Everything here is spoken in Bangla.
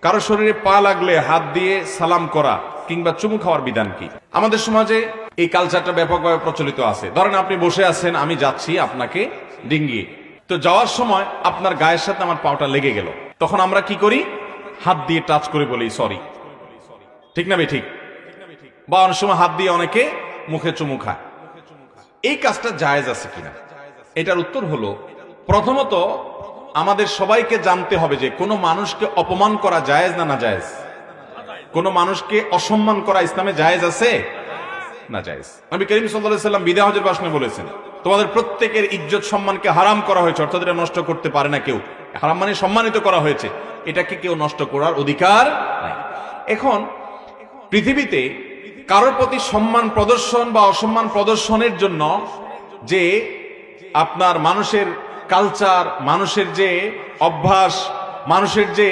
কারো শরীরে পা লাগলে হাত দিয়ে সালাম করা কিংবা চুমু খাওয়ার বিধান কি? আমাদের সমাজে এই কালচারটা ব্যাপকভাবে প্রচলিত আছে। ধরেন আপনি বসে আছেন, আমি যাচ্ছি আপনাকে ডিঙ্গিয়ে, তো যাওয়ার সময় আপনার গায়ের সাথে আমার পাটা লেগে গেল, তখন আমরা কি করি? হাত দিয়ে টাচ করে বলি সরি। ঠিক না ঠিক? বা অনেক সময় হাত দিয়ে অনেকে মুখে চুমু খায়। এই কাজটা জায়েজ আছে কিনা? এটার উত্তর হলো, প্রথমত আমাদের সবাইকে জানতে হবে যে কোনো মানুষকে অপমান করা জায়েজ না না জায়েজ? কোনো মানুষকে অসম্মান করা ইসলামে জায়েজ আছে না জায়েজ? নবী করিম সাল্লাল্লাহু আলাইহি ওয়াসাল্লাম বিদায় হজের ভাষণে বলেছেন, তোমাদের প্রত্যেকের ইজ্জত সম্মানকে হারাম করা হয়েছে, অর্থাৎ এটা নষ্ট করতে পারে না কেউ। হারাম মানে সম্মানিত করা হয়েছে, এটাকে কেউ নষ্ট করার অধিকার নাই। এখন পৃথিবীতে কারোর প্রতি সম্মান প্রদর্শন বা অসম্মান প্রদর্শনের জন্য যে আপনার মানুষের কালচার, মানুষের যে অভ্যাস, মানুষের যে